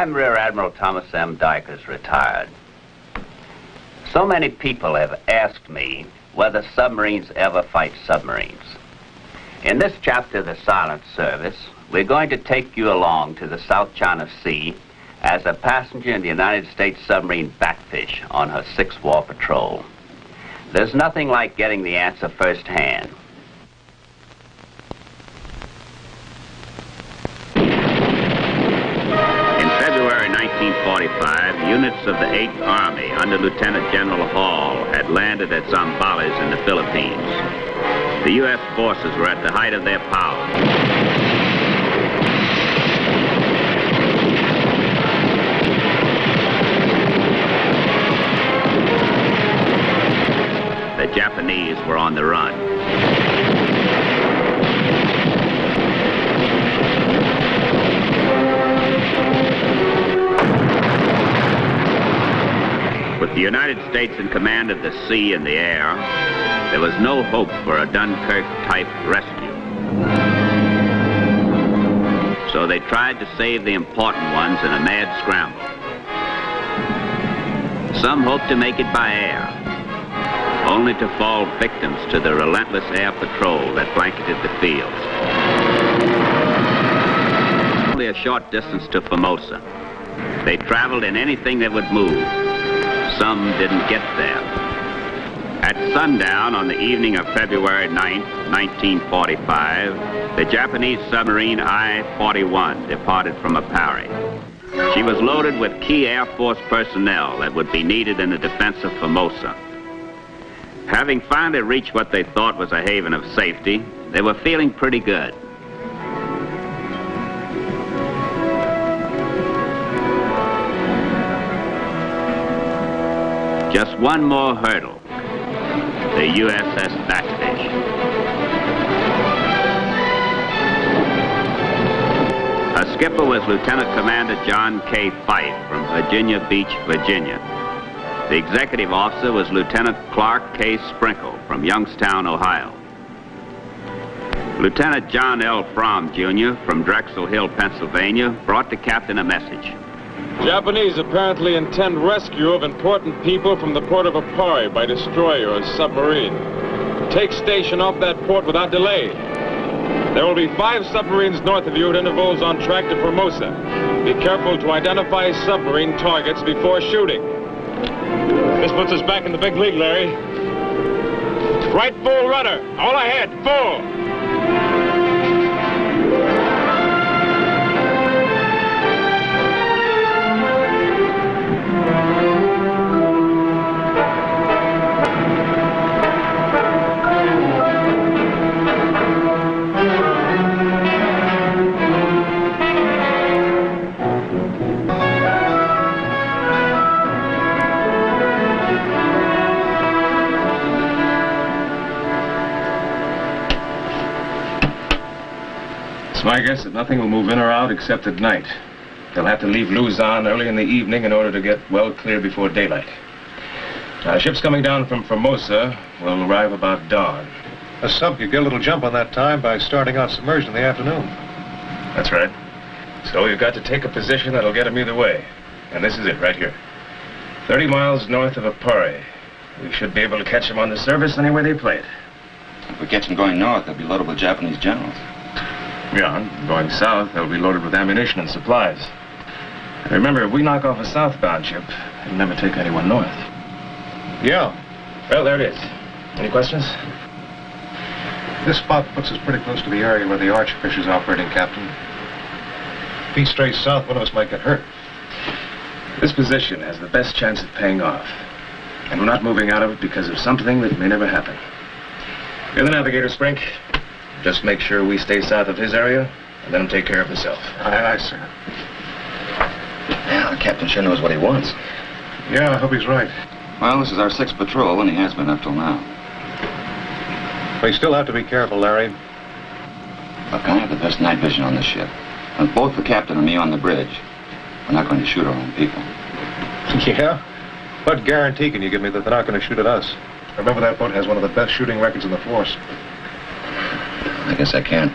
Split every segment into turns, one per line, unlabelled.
I'm Rear Admiral Thomas M. Dykers, retired. So many people have asked me whether submarines ever fight submarines. In this chapter of the Silent Service, we're going to take you along to the South China Sea as a passenger in the United States submarine Batfish on her 6th war patrol. There's nothing like getting the answer firsthand. In February 1945, units of the 8th Army under Lieutenant General Hall had landed at Zambales in the Philippines. The U.S. forces were at the height of their power. The Japanese were on the run. With the United States in command of the sea and the air, there was no hope for a Dunkirk-type rescue. So they tried to save the important ones in a mad scramble. Some hoped to make it by air, only to fall victims to the relentless air patrol that blanketed the fields. Only a short distance to Formosa. They traveled in anything that would move. Some didn't get there. At sundown on the evening of February 9th, 1945, the Japanese submarine I-41 departed from Apari. She was loaded with key Air Force personnel that would be needed in the defense of Formosa. Having finally reached what they thought was a haven of safety, they were feeling pretty good. Just one more hurdle, the USS Batfish. Her skipper was Lieutenant Commander John K. Fife from Virginia Beach, Virginia. The executive officer was Lieutenant Clark K. Sprinkle from Youngstown, Ohio. Lieutenant John L. Fromm, Jr. from Drexel Hill, Pennsylvania, brought the captain a message.
Japanese apparently intend rescue of important people from the port of Apari by destroyer or submarine. Take station off that port without delay. There will be 5 submarines north of you at intervals on track to Formosa. Be careful to identify submarine targets before shooting. This puts us back in the big league, Larry. Right full rudder. All ahead, full.
My guess that nothing will move in or out except at night. They'll have to leave Luzon early in the evening in order to get well clear before daylight. Ships coming down from Formosa will arrive about dawn.
A sub could get a little jump on that time by starting out submerged in the afternoon.
That's right. So you've got to take a position that'll get them either way. And this is it, right here. 30 miles north of Apari. We should be able to catch them on the surface anywhere they play it.
If we catch them going north, they'll be loaded with Japanese generals.
Yeah, going south, they'll be loaded with ammunition and supplies. And remember, if we knock off a southbound ship, it'll never take anyone north.
Yeah.
Well, there it is. Any questions?
This spot puts us pretty close to the area where the Archfish is operating, Captain. Feet straight south, one of us might get hurt.
This position has the best chance of paying off. And we're not moving out of it because of something that may never happen. You're the navigator, Sprink. Just make sure we stay south of his area, and let him take care of himself.
Aye, aye, sir.
Yeah, the captain sure knows what he wants.
Yeah, I hope he's right.
Well, this is our 6th patrol, and he has been up till now.
We still have to be careful, Larry.
Look, I have the best night vision on this ship. With both the captain and me on the bridge, we're not going to shoot our own people.
Yeah? What guarantee can you give me that they're not going to shoot at us? Remember, that boat has one of the best shooting records in the force.
I guess I can.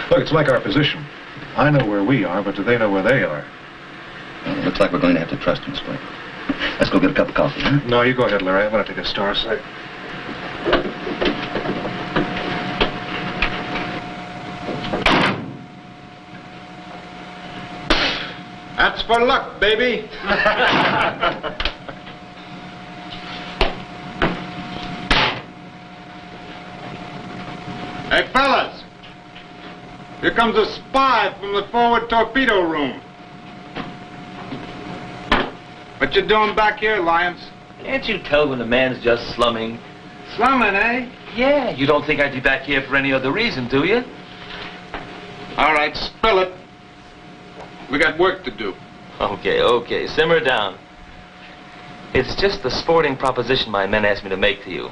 Look, it's like our position. I know where we are, but do they know where they are?
Looks like we're going to have to trust him, Spring. Let's go get a cup of coffee, huh?
No, you go ahead, Larry. I want to take a star sight.
That's for luck, baby. Hey, fellas. Here comes a spy from the forward torpedo room. What you doing back here, Lyons?
Can't you tell when the man's just slumming?
Slumming, eh?
Yeah, you don't think I'd be back here for any other reason, do you?
All right, spill it. We got work to do.
Okay, simmer down. It's just the sporting proposition my men asked me to make to you.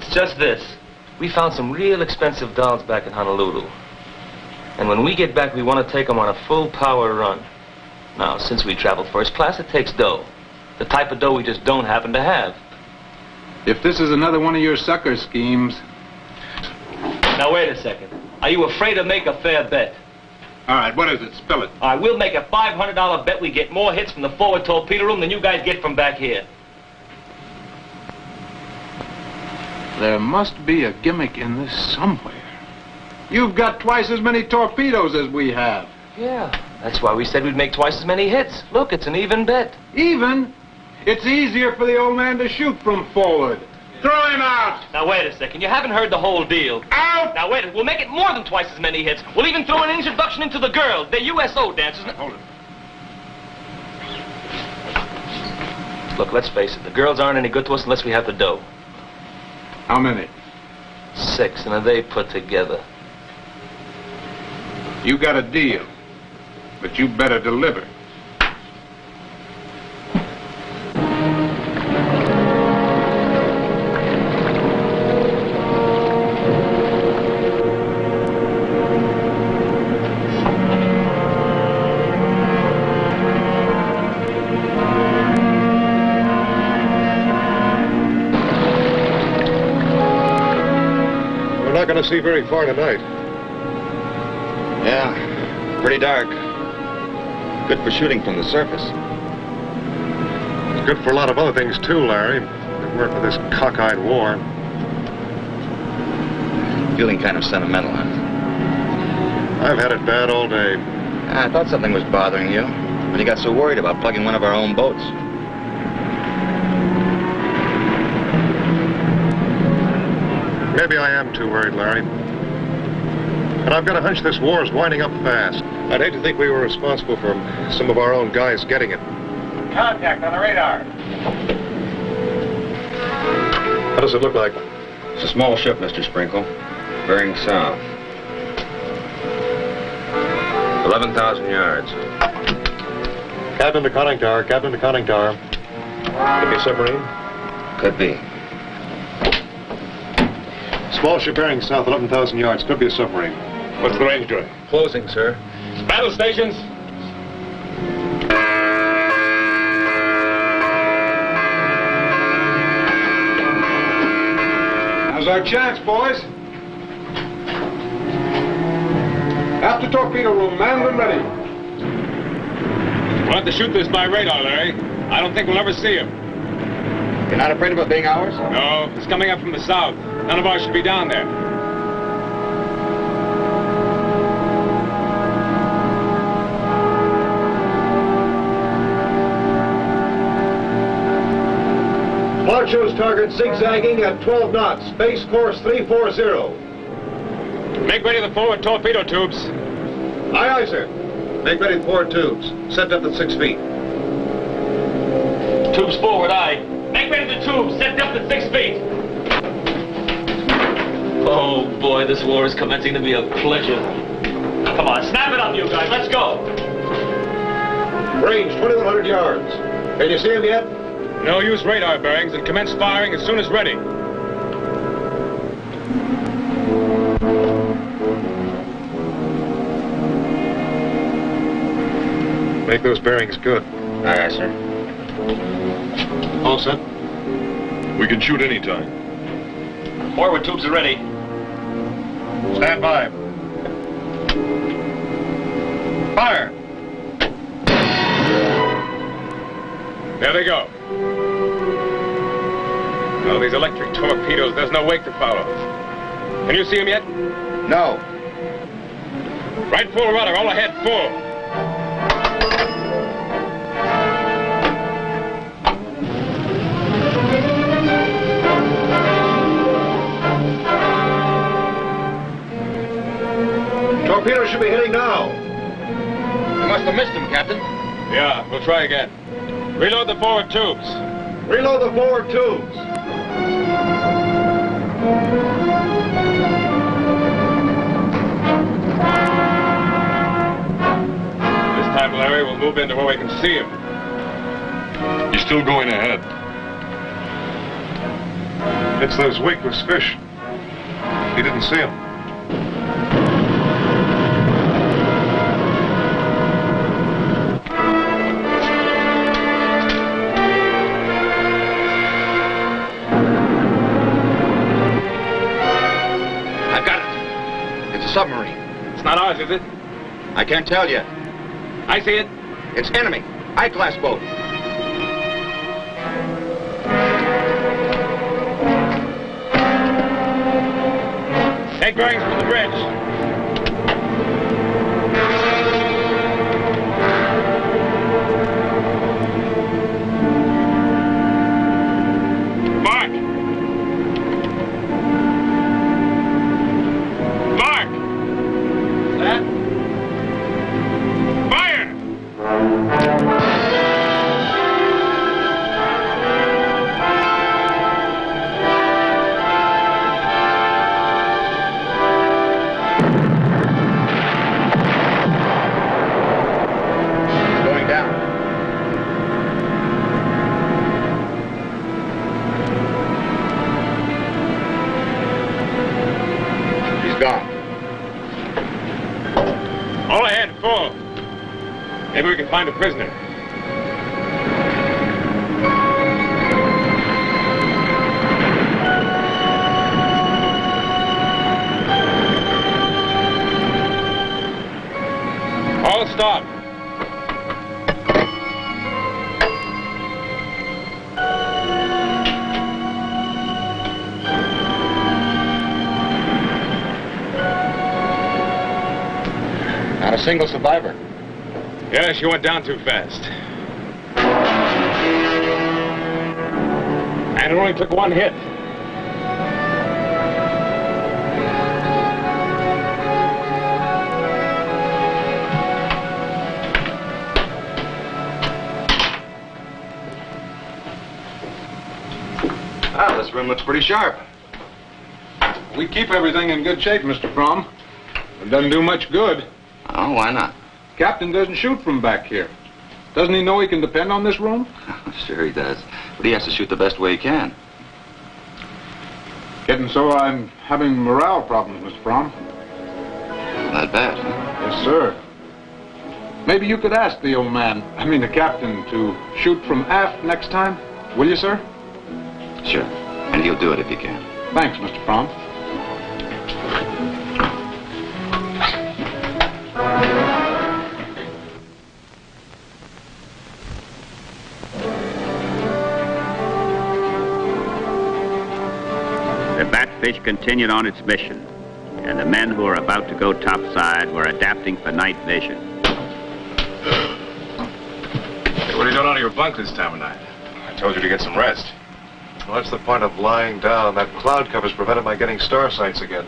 It's just this. We found some real expensive dolls back in Honolulu. And when we get back, we want to take them on a full power run. Now, since we travel first class, it takes dough. The type of dough we just don't happen to have.
If this is another one of your sucker schemes...
Now, wait a second. Are you afraid to make a fair bet?
All right, what is it? Spill it.
All right, we'll make a $500 bet we get more hits from the forward torpedo room than you guys get from back here.
There must be a gimmick in this somewhere. You've got twice as many torpedoes as we have.
Yeah, that's why we said we'd make twice as many hits. Look, it's an even bet.
Even? It's easier for the old man to shoot from forward. Throw him out!
Now, wait a second. You haven't heard the whole deal.
Out!
Now, wait. We'll make it more than twice as many hits. We'll even throw an introduction into the girls. They're USO dancers.
Hold it.
Look, let's face it. The girls aren't any good to us unless we have the dough.
How many?
6, and are they put together?
You got a deal, but you better deliver.
We're not going to see very far tonight.
Yeah, pretty dark. Good for shooting from the surface.
It's good for a lot of other things, too, Larry. If it weren't for this cockeyed war.
Feeling kind of sentimental, huh?
I've had it bad all day.
I thought something was bothering you when you got so worried about plugging one of our own boats.
Maybe I am too worried, Larry. And I've got a hunch this war is winding up fast. I'd hate to think we were responsible for some of our own guys getting it.
Contact on the radar.
What does it look like?
It's a small ship, Mr. Sprinkle. Bearing south. 11,000 yards.
Captain to conning tower, captain to conning tower. Could be a submarine?
Could be.
Small ship bearing south, 11,000 yards. Could be a submarine. What's the range doing?
Closing, sir.
Battle stations.
Now's our chance, boys. After torpedo room, manned and ready.
We'll have to shoot this by radar, Larry. I don't think we'll ever see him.
You're not afraid of it being ours?
No, it's coming up from the south. None of ours should be down there.
Clock shows target zigzagging at 12 knots. Base course 340.
Make ready the forward torpedo tubes.
Aye, aye, sir. Make ready the forward tubes. Set depth at 6 feet.
Tubes forward, aye. Make ready the tubes. Set depth at 6 feet. Oh, boy, this war is commencing to be a pleasure. Come on, snap it up, you guys. Let's go.
Range 2,100 yards. Can you see him yet?
No, use radar bearings and commence firing as soon as ready.
Make those bearings good.
Aye, aye, sir.
All set?
We can shoot any time.
Forward tubes are ready.
Stand by. Fire!
There they go. Oh, these electric torpedoes, there's no wake to follow. Can you see them yet?
No.
Right full rudder, all ahead, full.
Torpedoes should be hitting now.
We must have missed him, Captain.
Yeah, we'll try again. Reload the forward tubes.
Reload the forward tubes.
This time, Larry, we'll move into where we can see him.
He's still going ahead. It's those weakless fish. He didn't see him.
Submarine.
It's not ours, is it?
I can't tell yet.
I see it.
It's enemy. I-class boat.
Take bearings from the bridge. Maybe we can find a prisoner. All stop.
Not a single survivor.
Yeah, she went down too fast. And it only took one hit.
Ah, this room looks pretty sharp.
We keep everything in good shape, Mr. Fromm. It doesn't do much good.
Oh, why not?
Captain doesn't shoot from back here. Doesn't he know he can depend on this room?
Sure he does. But he has to shoot the best way he can.
Getting so I'm having morale problems, Mr. Fromm.
Not bad, huh?
Yes, sir. Maybe you could ask the old man, the captain, to shoot from aft next time. Will you, sir?
Sure. And he'll do it if he can.
Thanks, Mr. Fromm.
The Batfish continued on its mission, and the men who were about to go topside were adapting for night vision.
Hey, what are you doing out of your bunk this time of night? I told you to get some rest.
Well, that's the point of lying down. That cloud cover's prevented my getting star sights again.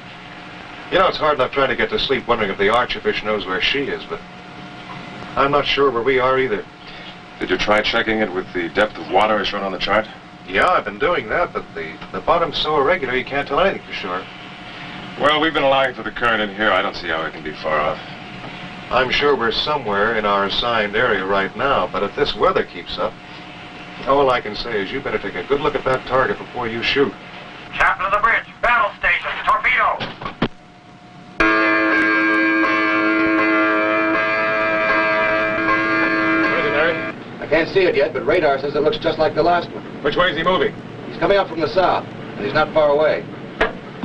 You know, it's hard enough trying to get to sleep wondering if the Archfish knows where she is, but I'm not sure where we are either.
Did you try checking it with the depth of water as shown on the chart?
Yeah, I've been doing that, but the bottom's so irregular you can't tell anything for sure.
Well, we've been allowing for the current in here. I don't see how it can be far off.
I'm sure we're somewhere in our assigned area right now, but if this weather keeps up, all I can say is you better take a good look at that target before you shoot.
Captain of the bridge, battle station, torpedo!
Where is he, Larry?
I can't see it yet, but radar says it looks just like the last one.
Which way is he moving?
He's coming up from the south, and he's not far away.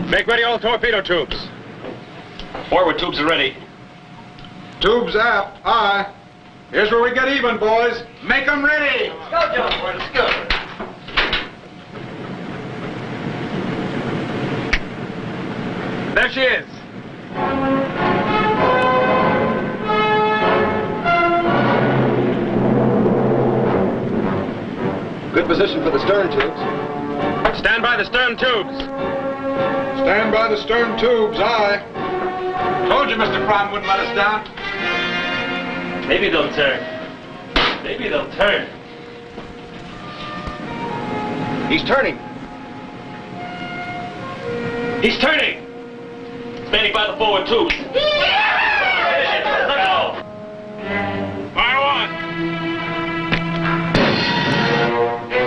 Make ready all torpedo tubes.
Forward tubes are ready.
Tubes aft, aye. Here's where we get even, boys. Make them ready.
Let's go, John. Let's go.
There she is.
Good position for the stern tubes.
Stand by the stern tubes.
Stand by the stern tubes, aye. Told you Mr. Prime wouldn't let us down.
Maybe they'll turn. Maybe they'll turn.
He's turning.
He's turning. Standing by the forward tubes. Let go.
Fire one.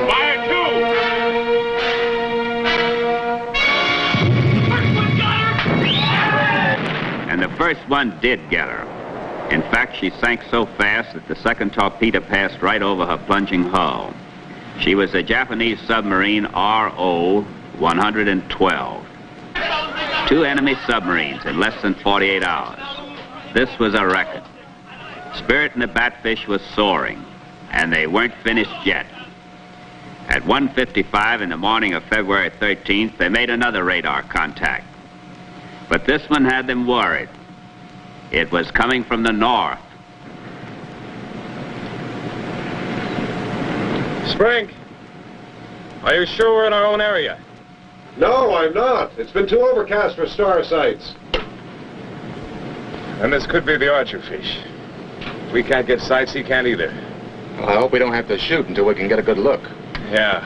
Fire two.
And the first one did get her. In fact, she sank so fast that the second torpedo passed right over her plunging hull. She was a Japanese submarine RO-112. 2 enemy submarines in less than 48 hours. This was a record. Spirit and the Batfish was soaring, and they weren't finished yet. At 1:55 in the morning of February 13th, they made another radar contact. But this one had them worried. It was coming from the north.
Spring, are you sure we're in our own area?
No, I'm not. It's been too overcast for star sights.
And this could be the Archerfish. If we can't get sights, he can't either.
Well, I hope we don't have to shoot until we can get a good look.
Yeah.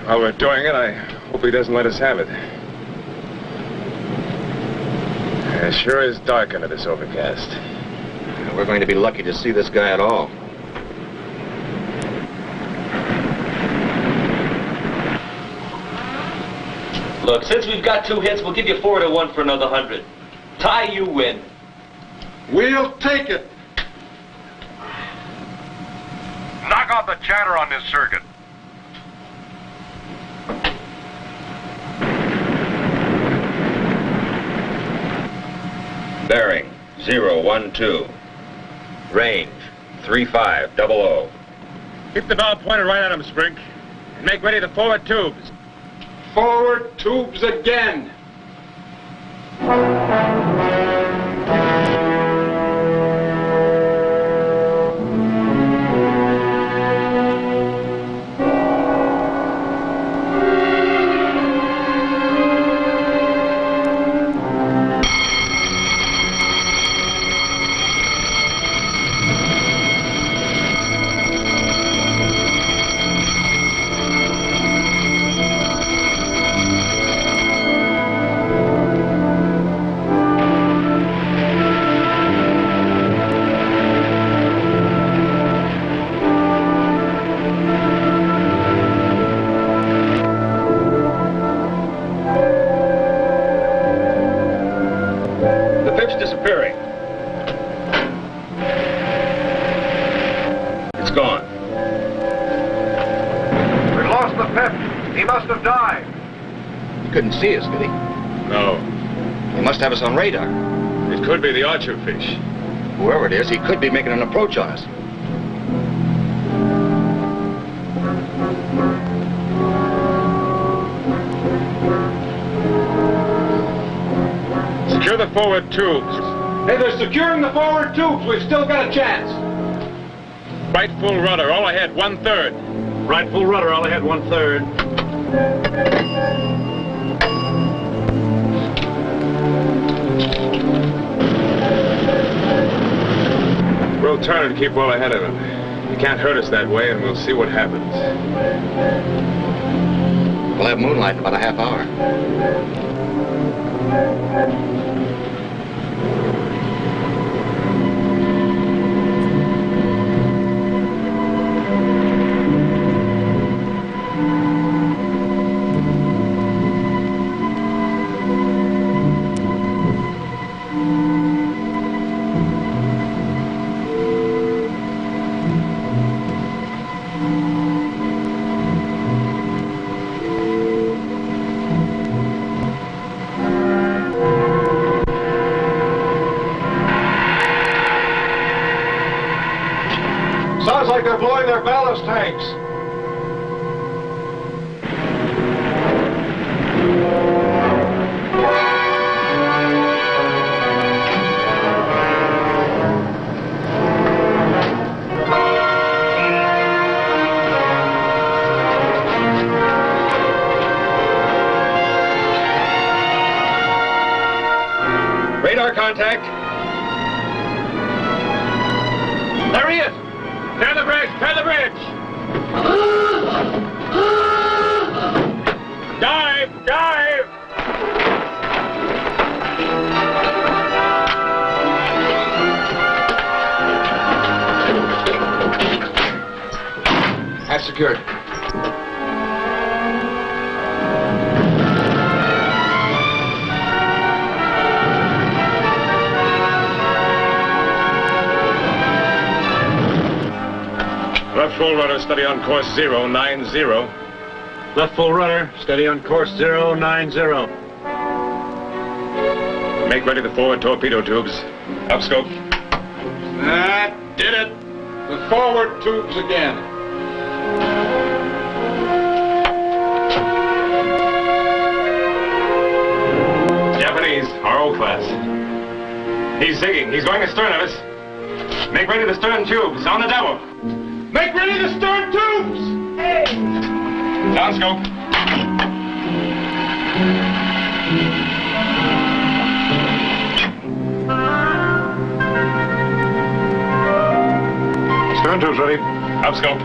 While we're doing it, I hope he doesn't let us have it. It sure is dark under this overcast.
We're going to be lucky to see this guy at all.
Look, since we've got 2 hits, we'll give you 4 to 1 for another 100. Tie, you win.
We'll take it.
Knock off the chatter on this circuit.
Bearing 012. Range 3500.
Keep the bow pointed right at him, Spring. And make ready the forward tubes.
Forward tubes again.
Disappearing. It's gone.
We've lost the pip. He must have died.
He couldn't see us, could he?
No.
He must have us on radar.
It could be the Archerfish.
Whoever it is, he could be making an approach on us.
Secure the forward tubes.
Hey, they're securing the forward tubes. We've still got a chance.
Right full rudder, all ahead, 1/3.
Right full rudder, all ahead, 1/3.
We'll turn and keep well ahead of him. He can't hurt us that way, and we'll see what happens.
We'll have moonlight in about a half hour.
tanks.
Radar contact.
There he is! Clear the bridge! Clear the bridge! Dive! Dive!
That's secured.
Left full rudder, steady on course 090.
Left full rudder, steady on course 090.
Make ready the forward torpedo tubes. Up scope.
That did it. The forward tubes again.
Japanese, our old class. He's zigging. He's going astern of us. Make ready the stern tubes. On the double.
Make ready the stern tubes!
Down scope.
Stern tubes ready.
Up scope.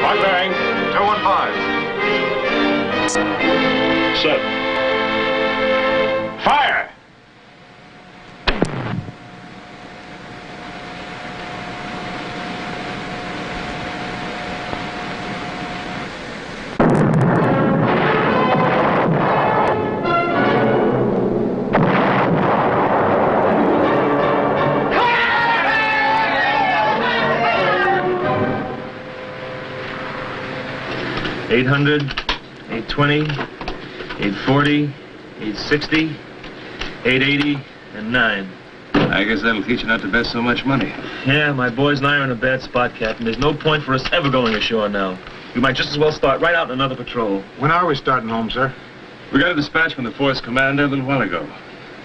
Hot bearing.
215.
Set. Fire!
$800, $820, $840, $860, $880, and $9.
I guess that'll teach you not to bet so much money.
Yeah, my boys and I are in a bad spot, Captain. There's no point for us ever going ashore now. We might just as well start right out in another patrol.
When are we starting home, sir?
We got a dispatch from the force commander a little while ago.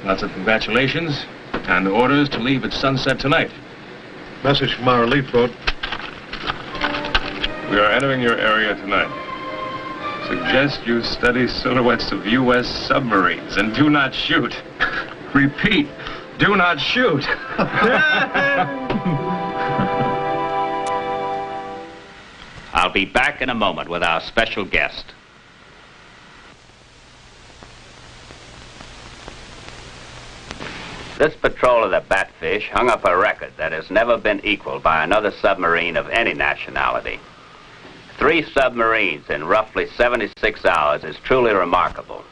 Lots of congratulations and orders to leave at sunset tonight.
Message from our relief boat.
We are entering your area tonight. Suggest you study silhouettes of U.S. submarines and do not shoot. Repeat, do not shoot.
I'll be back in a moment with our special guest. This patrol of the Batfish hung up a record that has never been equaled by another submarine of any nationality. 3 submarines in roughly 76 hours is truly remarkable.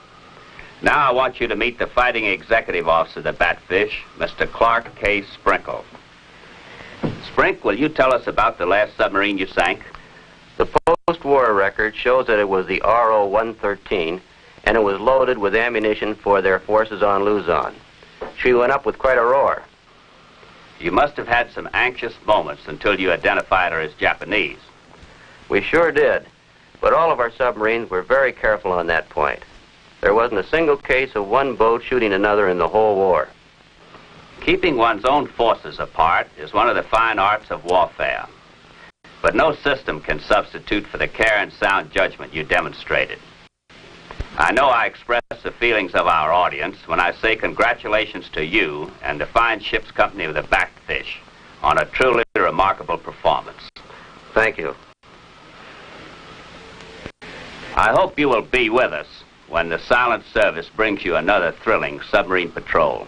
Now I want you to meet the fighting executive officer of the Batfish, Mr. Clark K. Sprinkle. Sprink, will you tell us about the last submarine you sank?
The post-war record shows that it was the RO-113, and it was loaded with ammunition for their forces on Luzon. She went up with quite a roar.
You must have had some anxious moments until you identified her as Japanese.
We sure did, but all of our submarines were very careful on that point. There wasn't a single case of one boat shooting another in the whole war.
Keeping one's own forces apart is one of the fine arts of warfare. But no system can substitute for the care and sound judgment you demonstrated. I know I express the feelings of our audience when I say congratulations to you and the fine ship's company of the Batfish on a truly remarkable performance.
Thank you.
I hope you will be with us when the Silent Service brings you another thrilling submarine patrol.